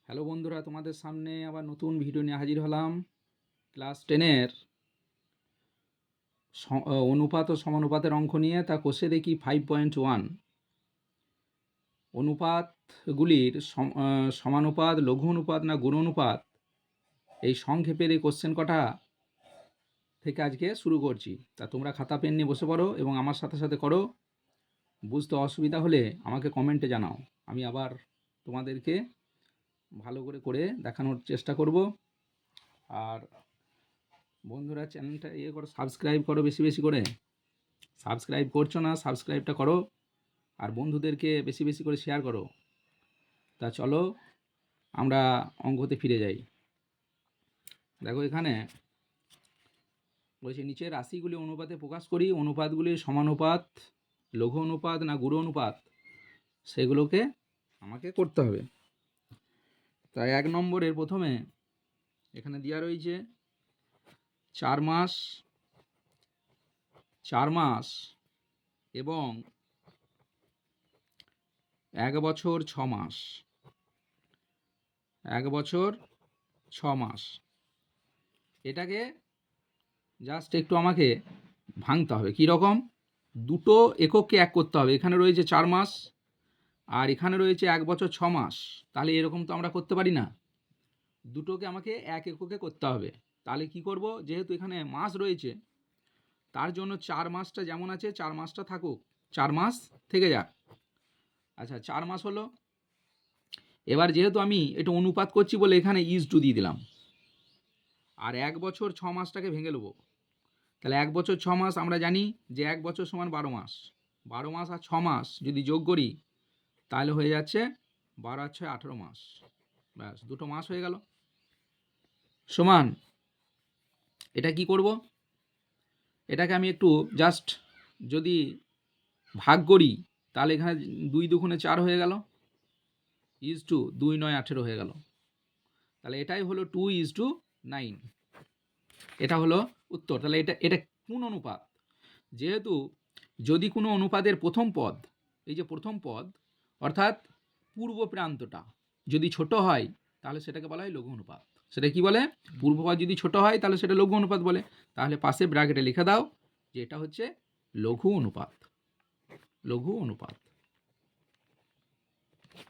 Hello বন্ধুরা, তোমাদের সামনে আবার নতুন ভিডিও নিয়ে হাজির হলাম। ক্লাস 10-এর অনুপাত ও সমানুপাতের অঙ্ক নিয়ে। তা কোষে দেখি 5.1 অনুপাতগুলির সমানুপাত, লঘু অনুপাত না গুণ অনুপাত, এই সংক্ষেপের এই কোশ্চেন কটা থেকে আজকে শুরু করছি। তা তোমরা খাতা পেন নিয়ে বসে পড়ো এবং আমার সাথে সাথে করো। বুঝতে অসুবিধা হলে আমাকে কমেন্টে জানাও, আমি আবার তোমাদেরকে ভালো করে করে দেখানোর চেষ্টা করব। আর বন্ধুরা, চ্যানেলটা করো, সাবস্ক্রাইব করো, বেশি বেশি করে। সাবস্ক্রাইব করছো না, সাবস্ক্রাইবটা করো আর বন্ধুদেরকে বেশি বেশি করে শেয়ার করো। তা চলো আমরা অঙ্কতে ফিরে যাই। দেখো এখানে বলছে নিচের রাশিগুলি অনুপাতে প্রকাশ করি, অনুপাতগুলির সমানুপাত, লঘু অনুপাত না গুণ অনুপাত, সেগুলোকে আমাকে করতে হবে। তাই 1 নম্বরের প্রথমে এখানে দেওয়া রয়েছে 4 মাস এবং 1 বছর 6 মাস। 1 বছর 6 মাস, এটাকে জাস্ট একটু আমাকে ভাঙতে হবে। কী রকম? দুটো একককে এক করতে হবে। এখানে রয়েছে 4 মাস আর এখানে রয়েছে 1 বছর 6 মাস। তাহলে এরকম তো আমরা করতে পারি না, দুটোকে আমাকে এক এককে করতে হবে। তাহলে কি করব, যেহেতু এখানে মাস রয়েছে তার জন্য 4 মাসটা যেমন আছে 4 মাসটা থাকুক, 4 মাস থেকে যাক। আচ্ছা, 4 মাস হলো। এবার যেহেতু আমি এটা অনুপাত করছি বলে এখানে ইজ টু দিয়ে দিলাম, আর 1 বছর 6 মাসটাকে ভেঙে নেবো। তাহলে 1 বছর 6 মাস আমরা জানি যে 1 বছর সমান 12 মাস। 12 মাস আর 6 মাস যদি যোগ করি তাহলে হয়ে যাচ্ছে 12 আর 6 18 মাস। ব্যাস, দুটো মাস হয়ে গেল। সমান এটা কি করব, এটাকে আমি একটু জাস্ট যদি ভাগ করি তাহলে এখানে 2 দুগুণে 4 হয়ে গেল, ইজ টু 2 9 18 হয়ে গেল। তাহলে এটাই হলো 2:9। এটা হলো উত্তর। তাহলে এটা এটা কোন অনুপাত? যেহেতু যদি কোনো অনুপাতের প্রথম পদ, এই যে প্রথম পদ অর্থাৎ পূর্ব প্রান্তটা যদি ছোট হয় তাহলে সেটাকে বলা হয় লঘু অনুপাত। সেটা কি বলে? পূর্বপদ যদি ছোট হয় তাহলে সেটা লঘু অনুপাত বলে। তাহলে পাশে ব্র্যাকেটে লিখে দাও যে এটা হচ্ছে লঘু অনুপাত। লঘু অনুপাত,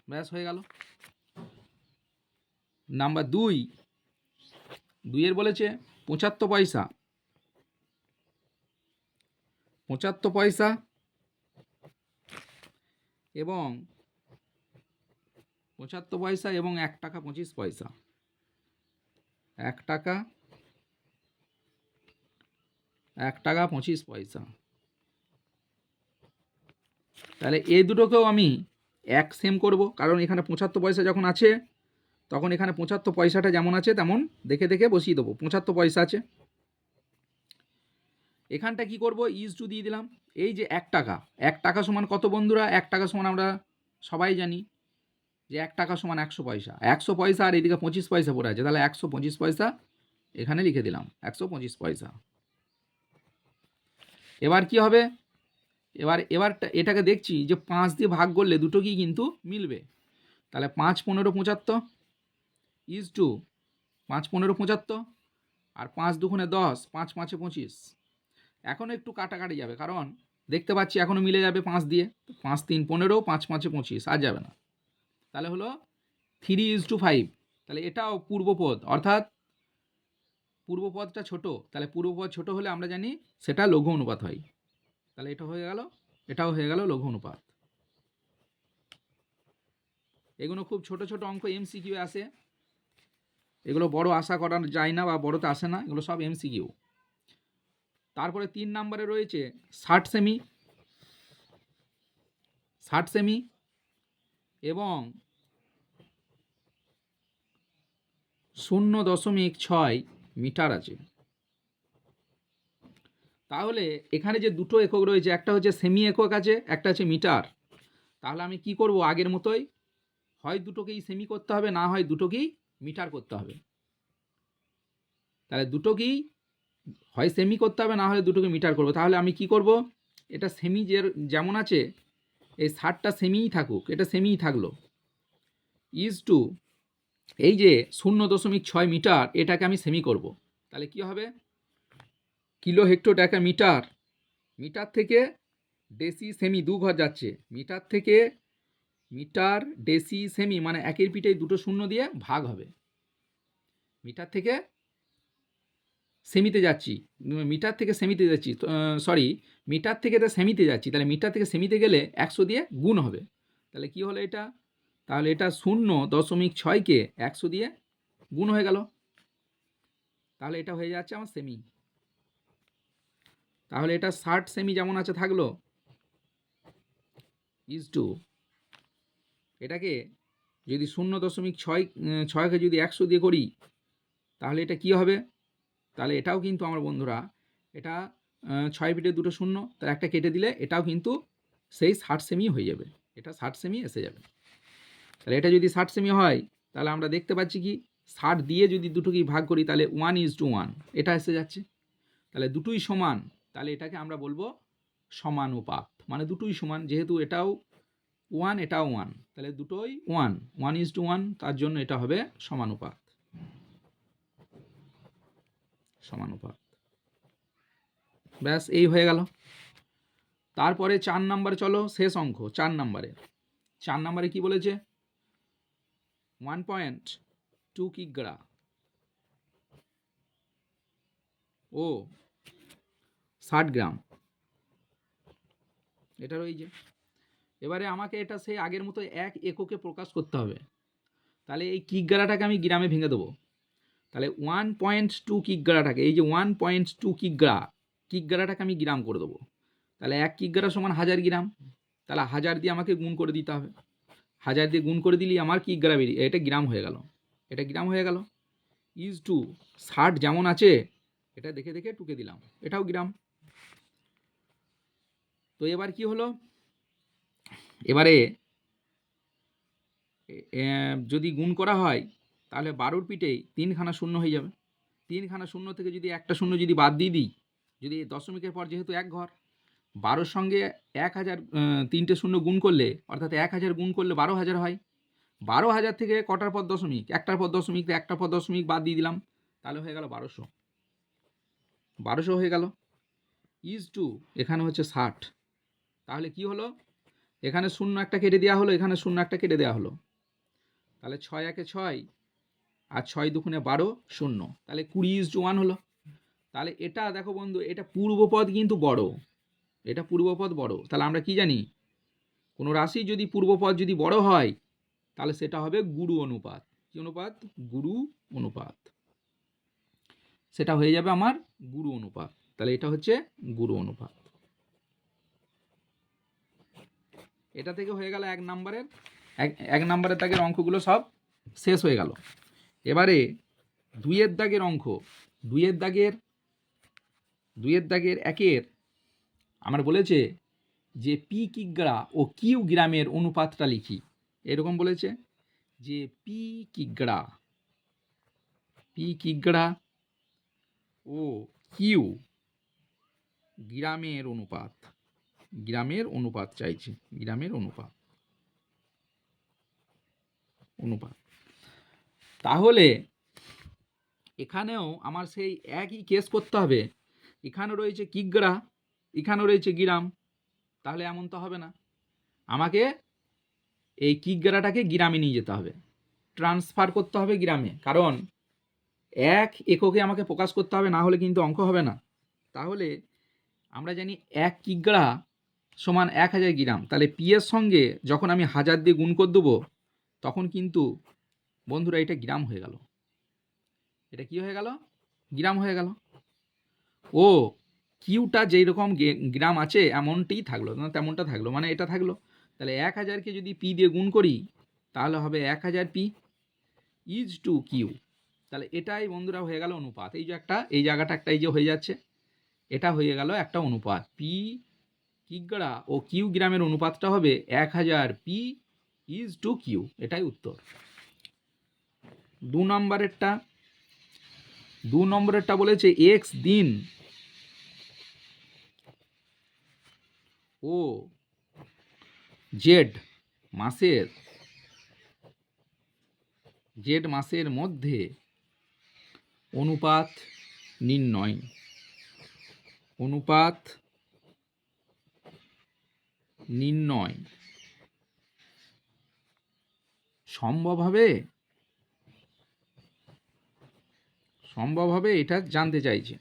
ব্যাস হয়ে গেল। নাম্বার 2 এর বলেছে 75 পয়সা, 75 পয়সা এবং 75 পয়সা এবং 1 টাকা 25 পয়সা। 1 টাকা 1 টাকা 25 পয়সা। তাহলে এই দুটোকেও আমি এক সেম করব, কারণ এখানে 75 পয়সা যখন আছে তখন এখানে 75 পয়সাটা যেমন আছে তেমন দেখে দেখে বসিয়ে দেবো। 75 পয়সা আছে, এখানটা কি করব, ইজ টু দিয়ে দিলাম। এই যে 1 টাকা, 1 টাকা সমান কত বন্ধুরা? 1 টাকা সমান আমরা সবাই জানি যে 1 টাকা সমান 100 পয়সা। 100 পয়সা আর এদিকে 25 পয়সা পড়ে আছে, তাহলে 125 পয়সা এখানে লিখে দিলাম, 125 পয়সা। এবার কি হবে, এবার এটাকে দেখছি যে 5 দিয়ে ভাগ করলে দুটো কি কিন্তু মিলবে। তাহলে 5 15 75 ইজ টু 5 15 75 আর 5 দুগুণে 10, 5 5 25। এখন একটু কাটাকাটি যাবে, কারণ দেখতে পাচ্ছি এখনও মিলে যাবে 5 দিয়ে। 5 3 15, 5 5 25, আর যাবে না। তাহলে হলো 3:5। তাহলে এটাও পূর্বপদ, অর্থাৎ পূর্বপদটা ছোট। তাহলে পূর্বপদ ছোট হলে আমরা জানি সেটা লঘু অনুপাত হয়। তাহলে এটা হয়ে গেল, এটাও হয়ে গেল লঘু অনুপাত। এগুলো খুব ছোট ছোট অঙ্ক, এমসিকিউ আসে। এগুলো বড় আশা করা যায় না বা বড়তে আসে না, এগুলো সব এমসিকিউ। তারপরে 3 নম্বরে রয়েছে 60 সেমি, 60 সেমি এবং 0.6 মিটার আছে। তাহলে এখানে যে দুটো একক রয়েছে, একটা হচ্ছে সেমি একক আছে, একটা হচ্ছে মিটার। তাহলে আমি কি করব, আগের মতোই হয় দুটোকেই সেমি করতে হবে, না হয় দুটোকেই মিটার করতে হবে। তাহলে দুটোকেই হয় সেমি করতে হবে, না হলে দুটোকে মিটার করব। তাহলে আমি কি করব, এটা সেমি যেমন আছে এই 60টা সেমিই থাকুক, এটা সেমিই থাকলো, ইজ টু এই যে 0.6 মিটার এটাকে আমি সেমি করব, তাহলে কি হবে, কিলো হেক্টোটাকে মিটার, মিটার থেকে ডেসি সেমি দু ঘর যাচ্ছে, মিটার থেকে মিটার ডেসি সেমি মানে একের পিঠে দুটো শূন্য দিয়ে ভাগ হবে। মিটার থেকে সেমিতে যাচ্ছি, মিটার থেকে সেমিতে যাচ্ছি, সরি মিটার থেকে তো সেমিতে যাচ্ছি, তাহলে মিটার থেকে সেমিতে গেলে 100 দিয়ে গুণ হবে। তাহলে কি হলো এটা, তাহলে এটা 0.6কে 100 দিয়ে গুণ হয়ে গেল, তাহলে এটা হয়ে যাচ্ছে আমার সেমি। তাহলে এটা 60 সেমি যেমন আছে থাকলো, ইজ টু এটাকে যদি 0.6কে যদি 100 দিয়ে করি তাহলে এটা কি হবে, তাহলে এটাও কিন্তু আমার বন্ধুরা এটা 6 পিঠে দুটো শূন্য, তার একটা কেটে দিলে এটাও কিন্তু সেই 60 সেমি হয়ে যাবে, এটা 60 সেমি এসে যাবে। তাহলে এটা যদি 60 সেমি হয় তাহলে আমরা দেখতে পাচ্ছি কি 60 দিয়ে যদি দুটোকেই ভাগ করি তাহলে 1:1 এটা এসে যাচ্ছে, তাহলে দুটোই সমান, তাহলে এটাকে আমরা বলবো সমানুপাত, মানে দুটোই সমান, যেহেতু এটাও 1 এটাও 1, তাহলে দুটোই 1:1, তার জন্য এটা হবে সমানুপাত, সমানুপাত। ব্যাস এই হয়ে গেল। তারপরে 4 নম্বরে চলো, শেষ অঙ্ক 4 নম্বরে কি বলেছে, 1.2 কিগ্রা ও 60 গ্রাম এটা রয়েছে। এবারে আমাকে এটা সেই আগের মতো এক এককে প্রকাশ করতে হবে, তাহলে এই কিগ্রাটাকে আমি গ্রামে ভেঙে দেবো, তাহলে 1.2 কিগ্রাটাকে, এই যে 1.2 কিগ্রাটাকে আমি গ্রাম করে দেবো, তাহলে 1 কিগ্রা সমান 1000 গ্রাম, তাহলে 1000 দিয়ে আমাকে গুণ করে দিতে হবে, 1000 দিয়ে গুণ করে দিলেই আমার কিগ্রা বেরিয়ে, এটা গ্রাম হয়ে গেল, এটা গ্রাম হয়ে গেল। ইজ টু 60 যেমন আছে এটা দেখে দেখে টুকে দিলাম, এটাও গ্রাম। তো এবার কি হলো, এবারে যদি গুণ করা হয় তাহলে 12 পিঠেই 3খানা শূন্য হয়ে যাবে, 3খানা শূন্য থেকে যদি একটা শূন্য যদি বাদ দিয়ে দিই, যদি দশমিকের পর যেহেতু এক ঘর, 12-র সঙ্গে 1000 3টে শূন্য গুণ করলে অর্থাৎ 1000 গুণ করলে 12,000 হয়, 12,000 থেকে কটার পর দশমিক, একটার পর দশমিক, একটার পর দশমিক বাদ দিয়ে দিলাম, তাহলে হয়ে গেল 1200 হয়ে গেল। ইজ টু এখানে হচ্ছে 60, তাহলে কি হলো, এখানে শূন্য একটা কেটে দেওয়া হলো, এখানে শূন্য একটা কেটে দেওয়া হলো, তাহলে 6 একে 6 আর 6 দুগুণে 12 শূন্য, তাহলে 20:1 হলো। তাহলে এটা দেখো বন্ধু, এটা পূর্বপদ কিন্তু বড়, এটা পূর্বপদ বড়, তাহলে আমরা কি জানি, কোনো রাশি যদি পূর্বপদ যদি বড় হয় তাহলে সেটা হবে গুরু অনুপাত। কি অনুপাত, গুরু অনুপাত, সেটা হয়ে যাবে আমার গুরু অনুপাত, তাহলে এটা হচ্ছে গুরু অনুপাত। এটা থেকে হয়ে গেল 1 নম্বরের, এক নম্বরের দাগের অঙ্কগুলো সব শেষ হয়ে গেল। এবারে 2-এর দাগের অঙ্ক, 2-এর দাগের 1-এর আমার বলেছে যে পি কিগ্রা ও কিউ গ্রামের অনুপাতটা লিখি, এরকম বলেছে যে পি কিগ্রা ও কিউ গ্রামের অনুপাত চাইছে, গ্রামের অনুপাত। তাহলে এখানেও আমার সেই একই কেস করতে হবে, এখানে রয়েছে কিগ্রা, এখানে রয়েছে গ্রাম, তাহলে এমন তো হবে না, আমাকে এই কিগ্রাটাকে গ্রামে নিয়ে যেতে হবে, ট্রান্সফার করতে হবে গ্রামে, কারণ এক এককে আমাকে প্রকাশ করতে হবে, না হলে কিন্তু অঙ্ক হবে না। তাহলে আমরা জানি 1 কিগ্রা সমান 1000 গ্রাম, তাহলে পি এর সঙ্গে যখন আমি 1000 দিয়ে গুণ করে দেবো তখন কিন্তু বন্ধুরা এটা গ্রাম হয়ে গেল, এটা কি হয়ে গেল, গ্রাম হয়ে গেল। ও কিউটা যেই রকম গ্রাম আছে এমনটাই থাকলো, না তেমনটা থাকলো, মানে এটা থাকলো, তাহলে 1000কে যদি পি দিয়ে গুণ করি তাহলে হবে 1000 পি ইজ টু কিউ, তাহলে এটাই বন্ধুরা হয়ে গেল অনুপাত, এই যে একটা এই জায়গাটা একটা এই যে হয়ে যাচ্ছে, এটা হয়ে গেল একটা অনুপাত, পি কিগ্রা ও কিউ গ্রামের অনুপাতটা হবে 1000 পি ইজ টু কিউ, এটাই উত্তর। 2 নম্বরেরটা বলেছে এক্স দিন ও জেড মাসের জেড মাসের মধ্যে অনুপাত নির্ণয়। অনুপাত নির্ণয় সম্ভব হবে? সম্ভব হবে, এটা জানতে চাইছে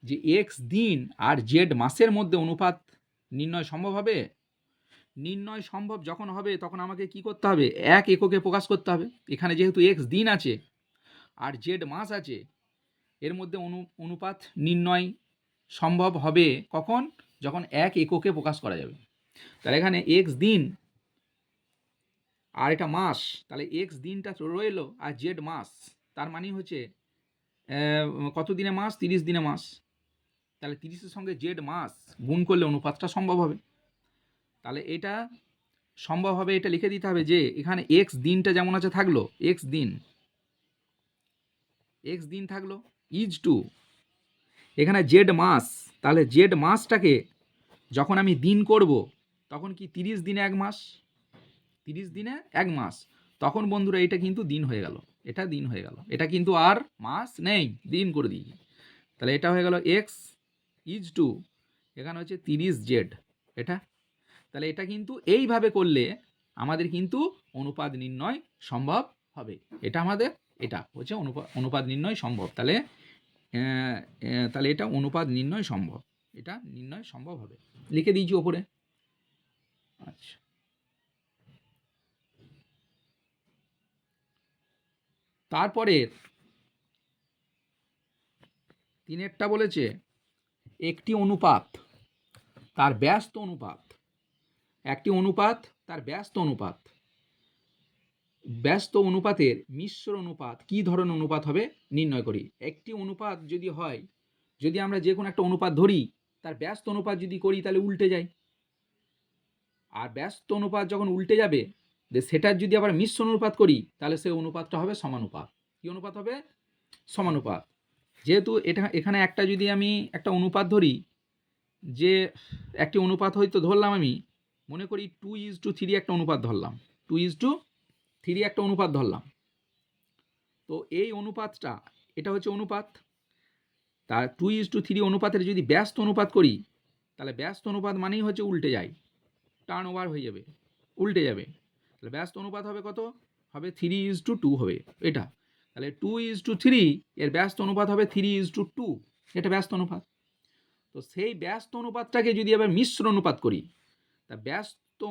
যে এক্স দিন আর জেড মাসের মধ্যে অনুপাত নির্ণয় সম্ভব হবে। নির্ণয় সম্ভব যখন হবে তখন আমাকে কি করতে হবে, এক এককে প্রকাশ করতে হবে। এখানে যেহেতু এক্স দিন আছে আর জেড মাস আছে, এর মধ্যে অনুপাত নির্ণয় সম্ভব হবে কখন, যখন এক এককে প্রকাশ করা যাবে। তাহলে এখানে এক্স দিন আর এটা মাস, তাহলে এক্স দিনটা রইলো আর জেড মাস, তার মানে হচ্ছে কত দিনে মাস, 30 দিনে মাস। তাহলে 30-এর সঙ্গে জেড মাস গুণ করলে অনুপাতটা সম্ভব হবে। তাহলে এটা সম্ভব হবে, এটা লিখে দিতে হবে যে এখানে এক্স দিনটা যেমন আছে থাকলো, এক্স দিন থাকলো ইজ টু এখানে জেড মাস। তাহলে জেড মাসটাকে যখন আমি দিন করব তখন কি 30 দিনে এক মাস, 30 দিনে এক মাস, তখন বন্ধুরা এটা কিন্তু দিন হয়ে গেল, এটা দিন হয়ে গেল, এটা কিন্তু আর মাস নেই, দিন করে দিই। তাহলে এটা হয়ে গেল এক্স ইজ টু এখানে হচ্ছে 30 জেড এটা। তাহলে এটা কিন্তু এইভাবে করলে আমাদের কিন্তু অনুপাত নির্ণয় সম্ভব হবে। এটা আমাদের এটা হচ্ছে অনুপাত নির্ণয় সম্ভব। তাহলে তাহলে এটা অনুপাত নির্ণয় সম্ভব, এটা নির্ণয় সম্ভব হবে, লিখে দিয়েছি ওপরে। আচ্ছা, তারপরে 3-এরটা বলেছে একটি অনুপাত তার ব্যস্ত অনুপাত, একটি অনুপাত তার ব্যস্ত অনুপাত, ব্যস্ত অনুপাতের মিশ্র অনুপাত কি ধরনের অনুপাত হবে নির্ণয় করি। একটি অনুপাত যদি হয়, যদি আমরা যে কোনো একটা অনুপাত ধরি, তার ব্যস্ত অনুপাত যদি করি তাহলে উল্টে যায়, আর ব্যস্ত অনুপাত যখন উল্টে যাবে সেটার যদি আবার মিশ্র অনুপাত করি তাহলে সেই অনুপাতটা হবে সমানুপাত। কি অনুপাত হবে? সমানুপাত। যেহেতু এটা এখানে একটা যদি আমি একটা অনুপাত ধরি, যে একটি অনুপাত হয়তো ধরলাম, আমি মনে করি 2:3 একটা অনুপাত ধরলাম, 2:3 একটা অনুপাত ধরলাম। তো এই অনুপাতটা, এটা হচ্ছে অনুপাত, তার 2:3 অনুপাতের যদি ব্যস্ত অনুপাত করি তাহলে ব্যস্ত অনুপাত মানেই হচ্ছে উল্টে যায়, টার্ন ওভার হয়ে যাবে, উল্টে যাবে। তাহলে ব্যস্ত অনুপাত হবে কত, হবে 3:2 হবে এটা। তাহলে 2:3 এর ব্যস্ত অনুপাত হবে 3:2, এটা ব্যস্ত অনুপাত। তো সেই ব্যস্ত অনুপাতটাকে যদি আবার মিশ্র অনুপাত করি, তা ব্যস্ত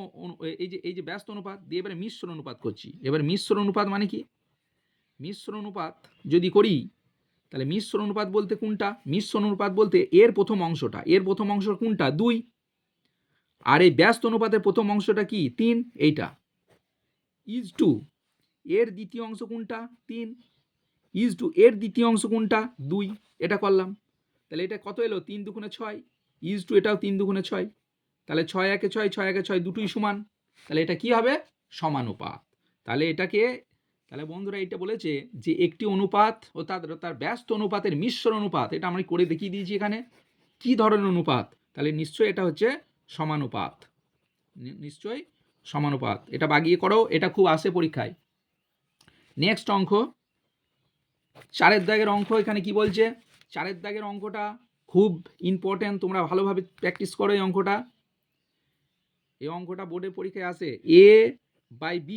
এই যে ব্যস্ত অনুপাত দিয়ে এবারে মিশ্র অনুপাত করছি। এবার মিশ্র অনুপাত মানে কি, মিশ্র অনুপাত যদি করি তাহলে মিশ্র অনুপাত বলতে কোনটা, মিশ্র অনুপাত বলতে এর প্রথম অংশটা, এর প্রথম অংশ কোনটা 2, আর এই ব্যস্ত অনুপাতের প্রথম অংশটা কি 3, এইটা ইজ টু এর দ্বিতীয় অংশ কোনটা 3, ইজ টু এর দ্বিতীয় অংশ কোনটা 2, এটা করলাম। তাহলে এটা কত এলো 3 দুগুণে 6, ইজ টু এটাও 3 দুগুণে 6, তাহলে 6 একে 6, 6 একে 6 দুটোই সমান, তাহলে এটা কি হবে সমানুপাত। তাহলে এটাকে, তাহলে বন্ধুরা এটা বলেছে যে একটি অনুপাত ও তার ব্যস্ত অনুপাতের মিশ্র অনুপাত, এটা আমরা করে দেখিয়ে দিয়েছি এখানে কি ধরনের অনুপাত, তাহলে নিশ্চয়ই এটা হচ্ছে সমানুপাত, নিশ্চয়ই সমানুপাত। এটা বাগিয়ে করো, এটা খুব আসে পরীক্ষায়। নেক্সট অঙ্ক 4-এর দাগের অঙ্ক। এখানে কি বলছে, 4-এর দাগের অঙ্কটা খুব ইম্পর্টেন্ট, তোমরা ভালোভাবে প্র্যাকটিস করো এই অঙ্কটা। এই অঙ্কটা বোর্ডের পরীক্ষায় আসে, a/b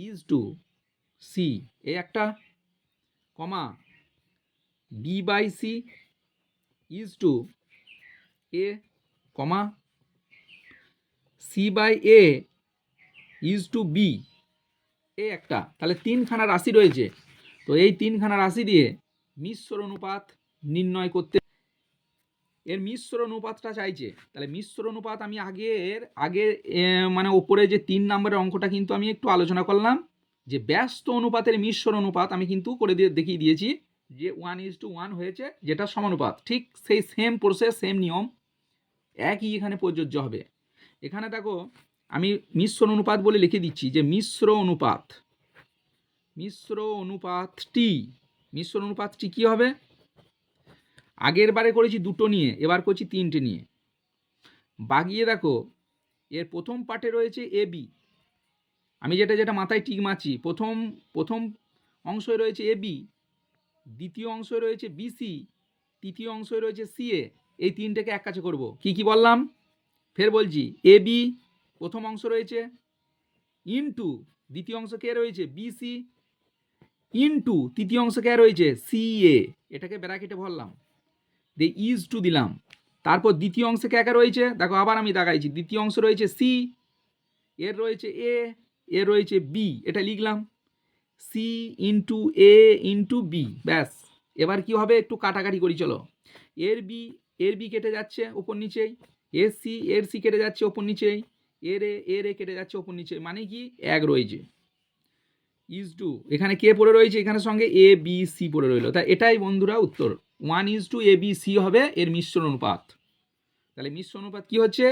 ইজ টু c, এ একটা comma b/c is to a, comma c/a is to b, এ একটা। তাহলে 3খানা রাশি রয়েছে, তো এই 3খানা রাশি দিয়ে মিশ্র অনুপাত নির্ণয় করতে, এর মিশ্র অনুপাতটা চাইছে। তাহলে মিশ্র অনুপাত আমি আগে মানে ওপরে যে 3 নম্বরের অঙ্কটা কিন্তু আমি একটু আলোচনা করলাম, যে ব্যস্ত অনুপাতের মিশ্র অনুপাত আমি কিন্তু করে দিয়ে দেখিয়ে দিয়েছি যে 1:1 হয়েছে, যেটা সমানুপাত। ঠিক সেই সেম প্রসেস, সেম নিয়ম একই এখানে প্রযোজ্য হবে। এখানে দেখো আমি মিশ্র অনুপাত বলে লিখে দিচ্ছি যে মিশ্র অনুপাতটি কি হবে, আগের বারে করেছি 2টো নিয়ে, এবার করছি 3টে নিয়ে। বাগিয়ে দেখো, এর প্রথম পার্টে রয়েছে ab, আমি যেটা মাথায় টিক মারছি, প্রথম অংশে রয়েছে এবি, দ্বিতীয় অংশে রয়েছে বিসি, তৃতীয় অংশে রয়েছে সিএ। এই তিনটেকে এক কাছে করব। কি কি বললাম ফের বলছি, এবি প্রথম অংশ রয়েছে, ইনটু দ্বিতীয় অংশ কে রয়েছে বিসি, ইনটু তৃতীয় অংশ কে রয়েছে সিএ। এটাকে ব্র্যাকেটে ভরলাম, দিয়ে ইজ টু দিলাম। তারপর দ্বিতীয় অংশে কে কে রয়েছে দেখো, আবার আমি দেখাইছি। দ্বিতীয় অংশ রয়েছে সি, এর রয়েছে এ, এর রয়েছে বি, এটা লিখলাম সি ইন্টু এ ইন্টু বি। ব্যাস, এবার কি হবে একটু কাটাকাটি করি চলো। এর বি কেটে যাচ্ছে ওপর নিচেই, এর সি কেটে যাচ্ছে ওপর নিচেই, এর এ কেটে যাচ্ছে ওপর নিচে, মানে কি এক রয়েছে। ইজ টু এখানে কে পড়ে রয়েছে, এখানে সঙ্গে এ বি সি পড়ে রইলো, তাই এটাই বন্ধুরা উত্তর। 1:a,b,c হবে এর মিশ্র অনুপাত। তাহলে মিশ্র অনুপাত কি হচ্ছে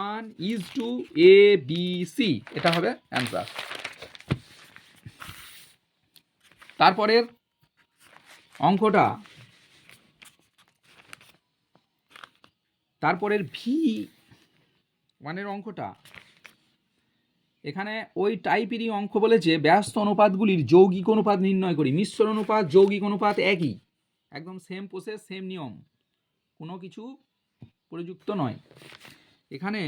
1:a,b,c, এটা হবে অ্যান্সার। তারপরের অঙ্কটা, তারপরের V1 অঙ্কটা, এখানে ওই টাইপেরই অঙ্ক বলেছে ব্যস্ত অনুপাতগুলির যৌগিক অনুপাত নির্ণয় করি। মিশ্র অনুপাত যৌগিক অনুপাত একই, একদম সেম প্রসেস, সেম নিয়ম, কোনো কিছু প্রযুক্ত নয়। এখানে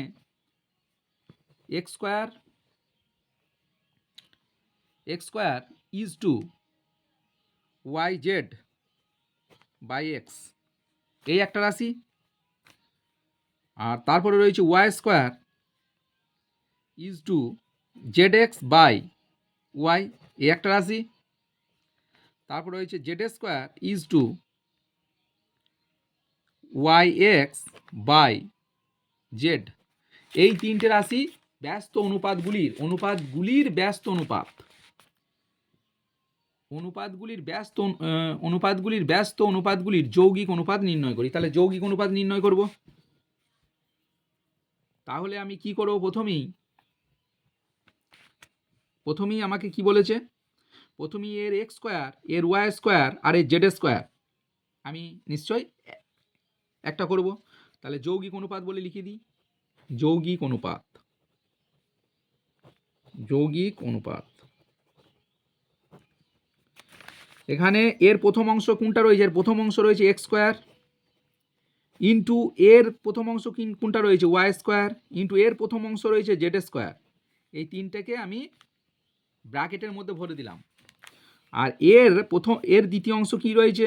x square is to y z by x, এই একটা রাশি। আর তারপরে রয়েছে y square is to z x by y, এই একটা রাশি। তারপরে রয়েছে z square is to y x by z. এই তিনটে রাশি ব্যস্ত অনুপাতগুলির ব্যস্ত অনুপাতগুলির যৌগিক অনুপাত নির্ণয় করি। তাহলে যৌগিক অনুপাত নির্ণয় করব। তাহলে আমি কি করব, প্রথমেই আমাকে কি বলেছে, প্রথমেই এর এক্স স্কোয়ার, এর ওয়াই স্কোয়ার আর এর জেড স্কোয়ার আমি নিশ্চয়ই একটা করব। তাহলে যৌগিক অনুপাত বলে লিখে দিই, যৌগিক অনুপাত। এখানে এর প্রথম অংশ কোনটা রয়েছে, এর প্রথম অংশ রয়েছে এক্স স্কোয়ার, ইন্টু এর প্রথম অংশ কোনটা রয়েছে ওয়াই স্কোয়ার, ইন্টু এর প্রথম অংশ রয়েছে জেড স্কোয়ার। এই তিনটাকে আমি ব্র্যাকেটের মধ্যে ভরে দিলাম। আর এর দ্বিতীয় অংশ কি রয়েছে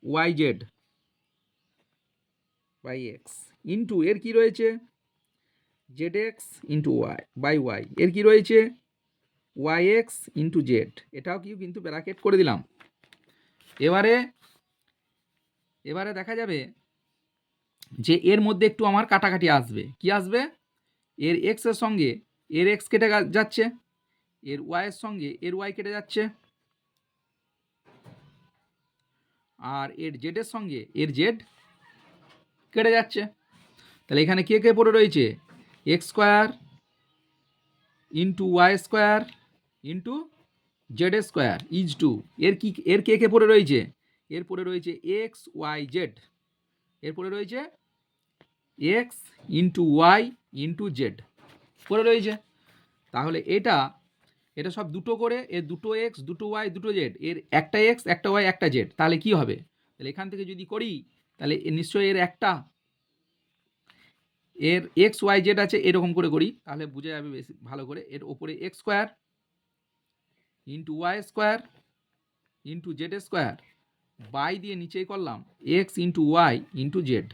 y z by x, into এর কি রয়েছে z x into y by y, এর কি রয়েছে ওয়াই এক্স ইন্টু জেড, এটাও কিন্তু ব্র্যাকেট করে দিলাম। এবারে দেখা যাবে যে এর মধ্যে একটু আমার কাটাকাটি আসবে। কি আসবে, এর এক্স এর সঙ্গে এর এক্স কেটে যাচ্ছে, এর ওয়াই এর সঙ্গে এর ওয়াই কেটে যাচ্ছে, আর এর জেড এর সঙ্গে এর জেড কেটে যাচ্ছে। তাহলে এখানে কে কে পড়ে রয়েছে x square into y square into z square is to এর কে কে পড়ে রয়েছে, এর পড়ে রয়েছে এক্স ওয়াই জেড, এর পড়ে রয়েছে x into y into z পড়ে রয়েছে। তাহলে এটা সব দুটো করে, এর দুটো এক্স দুটো ওয়াই দুটো জেড, এর একটা এক্স একটা ওয়াই একটা জেড, তাহলে কি হবে, তাহলে এখান থেকে যদি করি তাহলে নিশ্চয়ই এর এক্স ওয়াই জেড আছে, এরকম করে করি তাহলে বোঝা যাবে বেশি ভালো করে। এর ওপরে x square into y square into z square by দিয়ে নিচেই করলাম x into y into z.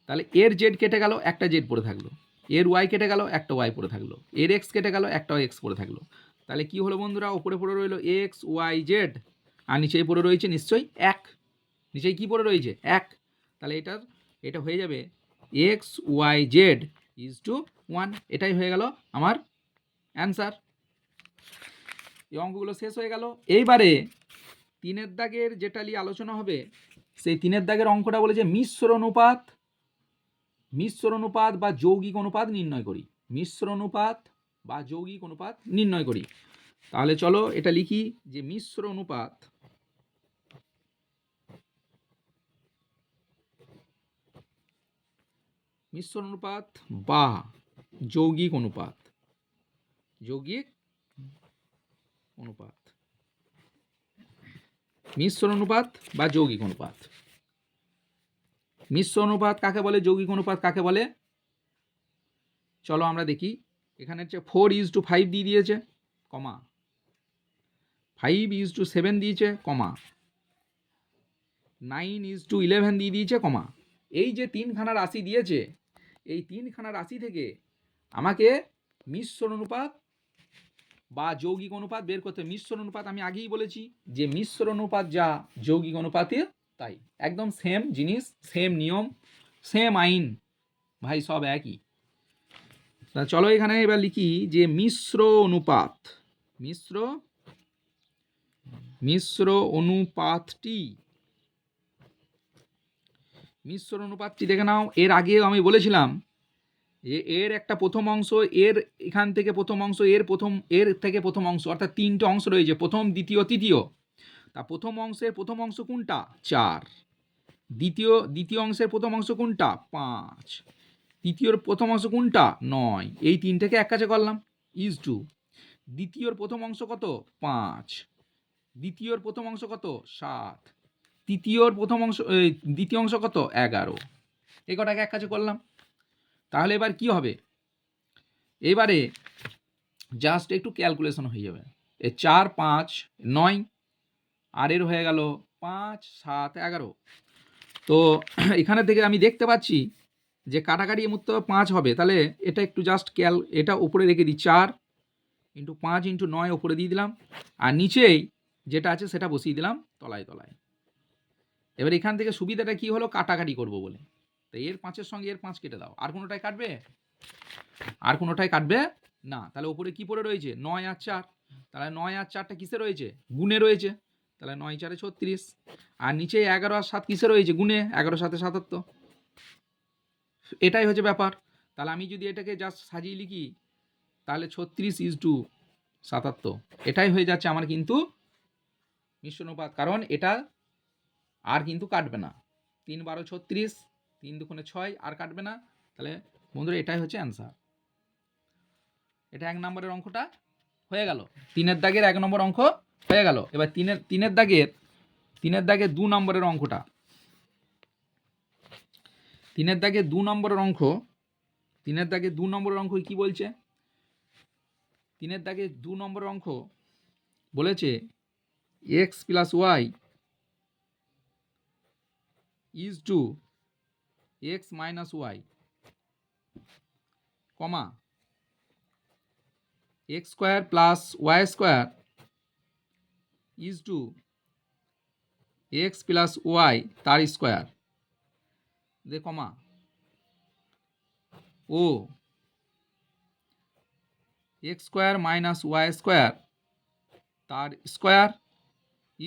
তাহলে এর জেড কেটে গেল, একটা জেড পড়ে থাকলো, এর ওয়াই কেটে গেল, একটা ওয়াই পড়ে থাকলো, এর এক্স কেটে গেল, একটা এক্স পড়ে থাকলো। তাহলে কি হলো বন্ধুরা, ওপরে পড়ে রইল এক্স ওয়াই জেড, আর নিচেই পড়ে রয়েছে নিশ্চয়ই এক, নিচেই কি পড়ে রয়েছে এক। তাহলে এটা হয়ে যাবে x y z is to 1, এটাই হয়ে গেল আমার অ্যান্সার। এই অঙ্কগুলো শেষ হয়ে গেল। এইবারে 3 দাগের যেটা নিয়ে আলোচনা হবে, সেই 3 দাগের অঙ্কটা বলেছে মিশ্র অনুপাত বা যৌগিক অনুপাত নির্ণয় করি। মিশ্র অনুপাত বা যৌগিক অনুপাত নির্ণয় করি। তাহলে চলো এটা লিখি যে মিশ্র অনুপাত বা যৌগিক অনুপাত মিশ্র অনুপাত বা যৌগিক অনুপাত। মিশ্র অনুপাত কাকে বলে, যৌগিক অনুপাত কাকে বলে, চলো আমরা দেখি। এখানে হচ্ছে 4:5 দিয়ে দিয়েছে, কমা 5:7 দিয়েছে, কমা 9:11 দিয়ে দিয়েছে, কমা। এই যে তিনখানা রাশি দিয়েছে, এই তিনখানা রাশি থেকে আমাকে মিশ্র অনুপাত বা যৌগিক অনুপাত বের করতে। মিশ্র অনুপাত আমি আগেই বলেছি যে মিশ্র অনুপাত যা যৌগিক অনুপাতে তাই, একদম সেম জিনিস, সেম নিয়ম, সেম আইন, ভাই সব একই। চলো এখানে এবার লিখি যে মিশ্র অনুপাত, মিশ্র অনুপাতটি, মিশ্র অনুপাতটি দেখে নাও। এর আগেও আমি বলেছিলাম যে এর একটা প্রথম অংশ, এর এখান থেকে প্রথম অংশ, এর থেকে প্রথম অংশ, অর্থাৎ তিনটে অংশ রয়েছে, প্রথম, দ্বিতীয়, তৃতীয়। তা প্রথম অংশের প্রথম অংশ কোনটা, 4। দ্বিতীয় অংশের প্রথম অংশ কোনটা, 5। তৃতীয়র প্রথম অংশ কোনটা, 9। এই তিনটাকে এক কাছে করলাম, ইজ টু। দ্বিতীয়র প্রথম অংশ কত, 5। দ্বিতীয়র প্রথম অংশ কত, 7। দ্বিতীয় অংশ কত, 11। এই কটাকে এক কাছে করলাম। তাহলে এবার কি হবে, এবারে জাস্ট একটু ক্যালকুলেশন হয়ে যাবে। 4, 5, 9, আর এর হয়ে গেল 5, 7, 11। তো এখানে থেকে আমি দেখতে পাচ্ছি যে কাটাকাটি মতো 5 হবে, তাহলে এটা একটু জাস্ট এটা উপরে রেখে দিই, 4 × 5 × 9 উপরে দিয়ে দিলাম, আর নিচেই যেটা আছে সেটা বসিয়ে দিলাম তলায় তলায়। এবার এখান থেকে সুবিধাটা কি হলো, কাটাকাটি করব বলে, তো এর 5-এর সঙ্গে এর 5 কেটে দাও। আর কোনোটাই কাটবে, আর কোনোটাই কাটবে না। তাহলে উপরে কি পড়ে রয়েছে, 9 আর 4। তাহলে 9 আর 4টা কিসে রয়েছে, গুণে রয়েছে। তাহলে 9 4 36। আর নিচে 11 আর 7 কিসে রয়েছে, গুণে। 11 7 77। এটাই হচ্ছে ব্যাপার। তাহলে আমি যদি এটাকে জাস্ট সাজিয়ে লিখি, তাহলে 36:77। এটাই হয়ে যাচ্ছে আমার কিন্তু মিশ্র অনুপাত, কারণ এটা আর কিন্তু কাটবে না। 3 12 36, 3 2 6, আর কাটবে না। তাহলে বন্ধুরা এটাই হচ্ছে অ্যান্সার। এটা 1 নম্বরের অঙ্কটা হয়ে গেল, 3-এর দাগের 1 নম্বর অঙ্ক হয়ে গেল। এবার 3-এর দাগের 2 নম্বরের অঙ্কটা, 3-এর দাগের 2 নম্বরের অঙ্ক, 3-এর দাগের 2 নম্বরের অঙ্ক কি বলছে, 3-এর দাগের 2 নম্বরের অঙ্ক বলেছে x + y = x - y, কমা x² + y² = x + y তার স্কোয়ার, দে কমা, ও x² - y² তার স্কোয়ার =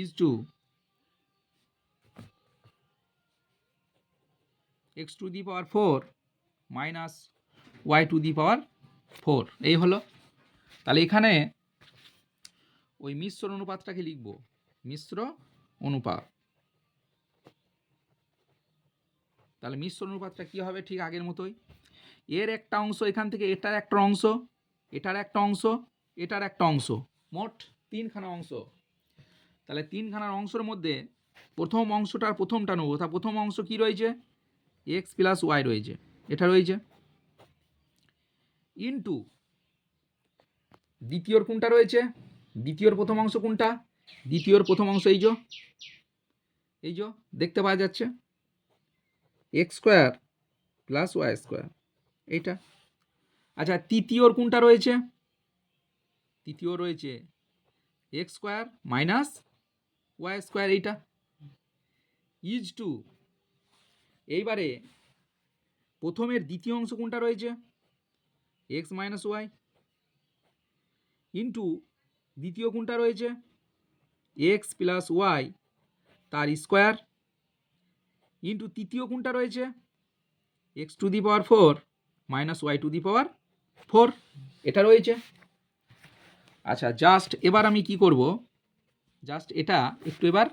x⁴ - y⁴। এই হলো। তাহলে এখানে ওই মিশ্র অনুপাতটাকে লিখব, মিশ্র অনুপাত। তাহলে মিশ্র অনুপাতটা কি হবে, ঠিক আগের মতোই। এর একটা অংশ এখান থেকে, এটার একটা অংশ, এটার একটা অংশ, এটার একটা অংশ, মোট 3খানা অংশ। তাহলে 3খানার অংশের মধ্যে প্রথম অংশটার প্রথমটা নেবো। তা প্রথম অংশ কি রয়েছে, x + y রয়েছে, এটা রয়েছে, ইন্টু দ্বিতীয়র কোনটা রয়েছে, দ্বিতীয়র প্রথম অংশ কোনটা, দ্বিতীয়র প্রথম অংশ এই যে দেখতে পাওয়া যাচ্ছে, x² + y², এইটা। আচ্ছা, তৃতীয়র কোনটা রয়েছে, তৃতীয় রয়েছে x² - y², এইটা, = এইবারে প্রথমের দ্বিতীয় অংশ কোনটা রয়েছে, x - y, ইন্টু দ্বিতীয় কোনটা রয়েছে, x + y তার স্কোয়ার, ইন্টু তৃতীয় কোনটা রয়েছে, x⁴ - y⁴, এটা রয়েছে। আচ্ছা, জাস্ট এবার আমি কি করব, জাস্ট এটা একটু এবার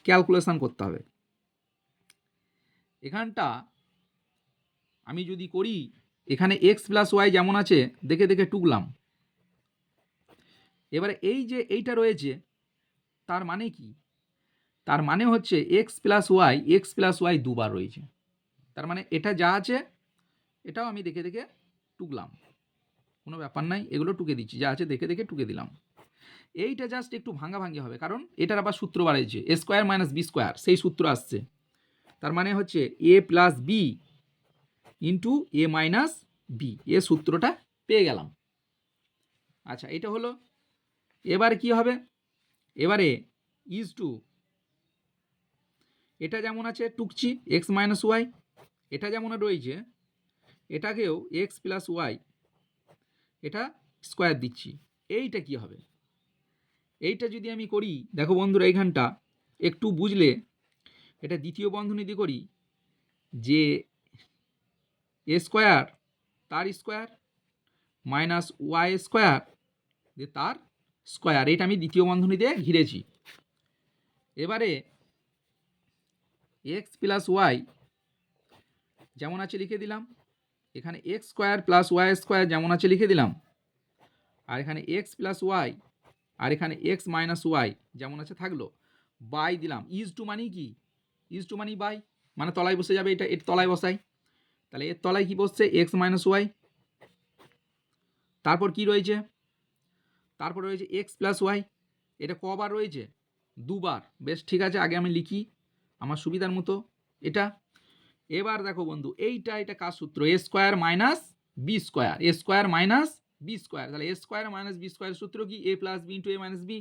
ক্যালকুলেশন করতে হবে। এখানটা আমি যদি করি, এখানে x + y যেমন আছে দেখে দেখে টুকলাম। এবারে এই যে এইটা রয়েছে, তার মানে কি, তার মানে হচ্ছে এক্স প্লাস ওয়াই দুবার রয়েছে। তার মানে এটা যা আছে এটাও আমি দেখে দেখে টুকলাম, কোনো ব্যাপার নাই, এগুলো টুকে দিচ্ছি, যা আছে দেখে দেখে টুকে দিলাম। এইটা জাস্ট একটু ভাঙাভাঙি হবে, কারণ এটার আবার সূত্র বাড়াইছে, এ স্কোয়ার মাইনাস বি স্কোয়ার, সেই সূত্র আসছে। তার মানে হচ্ছে এ plus b into a minus B, এ সূত্রটা পেয়ে গেলাম। আচ্ছা, এটা হলো। এবারে কি হবে, এবারে ইজ টু, এটা যেমন আছে টুকছি এক্স মাইনাস ওয়াই, এটা যেমন রয়েছে এটাকেও এক্স প্লাস ওয়াই, এটা স্কোয়ার দিচ্ছি। এইটা কি হবে, এইটা যদি আমি করি, দেখো বন্ধুরা এইখানটা একটু বুঝলে, এটা দ্বিতীয় বন্ধনী দিয়ে করি, যে এ স্কোয়ার তার স্কোয়ার মাইনাস ওয়াই স্কোয়ার দিয়ে তার স্কোয়ার, এটা আমি দ্বিতীয় বন্ধনী দিয়ে ঘিরেছি। এবারে এক্স প্লাস ওয়াই যেমন আছে লিখে দিলাম, এখানে x square plus y square যেমন আছে লিখে দিলাম, আর এখানে এক্স প্লাস ওয়াই, আর এখানে এক্স মাইনাস ওয়াই যেমন আছে থাকলো, বাই দিলাম। ইজ টু মানে কি, ইজ টু মানে বাই, মানে তলায় বসে যাবে, এটা এর তলায় বসাই, তাহলে এর তলায় কি বসছে এক্স মাইনাস ওয়াই, তারপর কি রয়েছে, তারপর রয়েছে এক্স প্লাস ওয়াই, এটা কবার রয়েছে, দুবার। বেশ ঠিক আছে, আগে আমি লিখি আমার সুবিধার মতো এটা। এবার দেখো বন্ধু, এটা কার সূত্র, a square minus b square, a square minus b square, তাহলে a square minus b square সূত্র কি, a plus b into a minus b,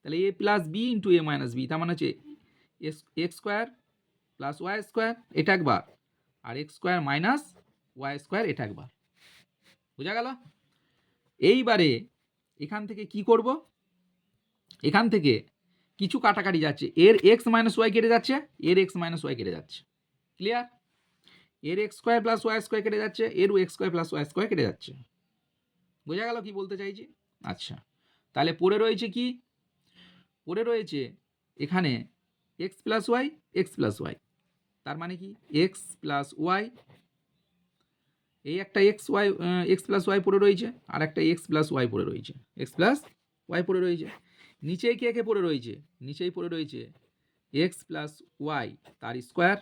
তাহলে a plus b into a minus b, তার মানে হচ্ছে x square plus y square এটা একবার, আর x square minus y square এটা একবার। বোঝা গেল? এইবারে এখান থেকে কি করব, এখান থেকে কিছু কাটাকাটি যাচ্ছে, এর এক্স মাইনাস ওয়াই কেটে যাচ্ছে, এর এক্স মাইনাস ওয়াই কেটে যাচ্ছে, ক্লিয়ার? এর x square plus y square কেটে যাচ্ছে, এর x square plus y square কেটে যাচ্ছে। বোঝা গেল কি বলতে চাইছি? আচ্ছা, তাহলে পড়ে রয়েছে কি, পড়ে রয়েছে এখানে x plus y, x plus y, তার মানে কি এক্স প্লাস ওয়াই, এই একটা এক্স প্লাস ওয়াই পড়ে রয়েছে, আর একটা এক্স প্লাস ওয়াই পড়ে রয়েছে, এক্স প্লাস ওয়াই পড়ে রয়েছে। নিচেই কে কে পড়ে রয়েছে, নিচেই পড়ে রয়েছে এক্স প্লাস ওয়াই তার স্কোয়ার,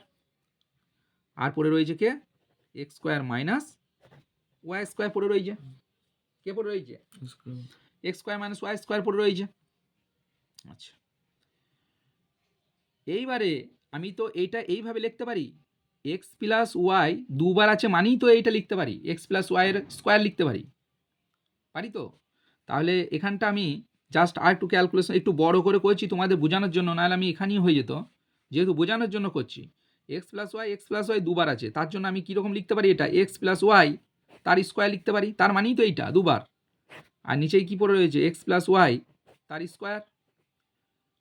আর পড়ে রয়েছে কে x square minus y square পড়ে রয়েছে, কে পড়ে রয়েছে x square minus y square পড়ে রয়েছে। আচ্ছা, এইবারে আমি তো এইটা এইভাবে লিখতে পারি, এক্স প্লাস ওয়াই দুবার আছে মানেই তো এইটা লিখতে পারি, এক্স প্লাস ওয়াইয়ের স্কোয়ার লিখতে পারি, পারি তো? তাহলে এখানটা আমি জাস্ট আর একটু ক্যালকুলেশন একটু বড় করে করছি তোমাদের বোঝানোর জন্য, নাহলে আমি এখানেই হয়ে যেত, যেহেতু বোঝানোর জন্য করছি। এক্স প্লাস ওয়াই দুবার আছে, তার জন্য আমি কীরকম লিখতে পারি, এটা এক্স প্লাস ওয়াই তার স্কোয়ার লিখতে পারি, তার মানেই তো এইটা দুবার। আর নিচেই কী পড়ে রয়েছে এক্স প্লাস ওয়াই তার স্কোয়ার,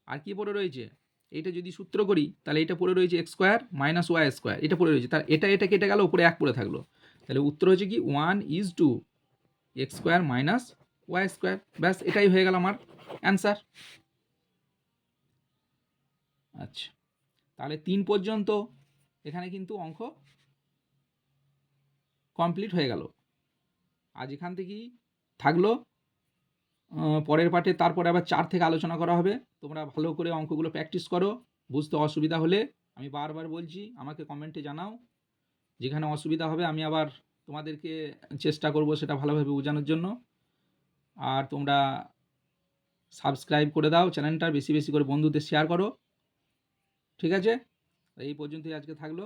আর কী পড়ে রয়েছে, এইটা যদি সূত্র করি তাহলে এটা পড়ে রয়েছে x square minus y square, এটা পড়ে রয়েছে, তার এটা কেটে গেল, উপরে এক পড়ে থাকলো, তাহলে উত্তর হচ্ছে কি 1:2 x square minus y square. ব্যাস, এটাই হয়ে গেল আমার অ্যান্সার। আচ্ছা, তাহলে 3 পর্যন্ত এখানে কিন্তু অঙ্ক কমপ্লিট হয়ে গেল। আজ এখান থেকেই থাকলো, পরের পার্টে তারপরে আবার 4 থেকে আলোচনা করা হবে। তোমরা ভালো করে অঙ্কগুলো প্র্যাকটিস করো, বুঝতে অসুবিধা হলে আমি বারবার বলছি আমাকে কমেন্টে জানাও, যেখানে অসুবিধা হবে আমি আবার তোমাদেরকে চেষ্টা করব সেটা ভালোভাবে বোঝানোর জন্য। আর তোমরা সাবস্ক্রাইব করে দাও চ্যানেলটা, বেশি বেশি করে বন্ধুদের শেয়ার করো, ঠিক আছে? এই পর্যন্তই আজকে থাকলো।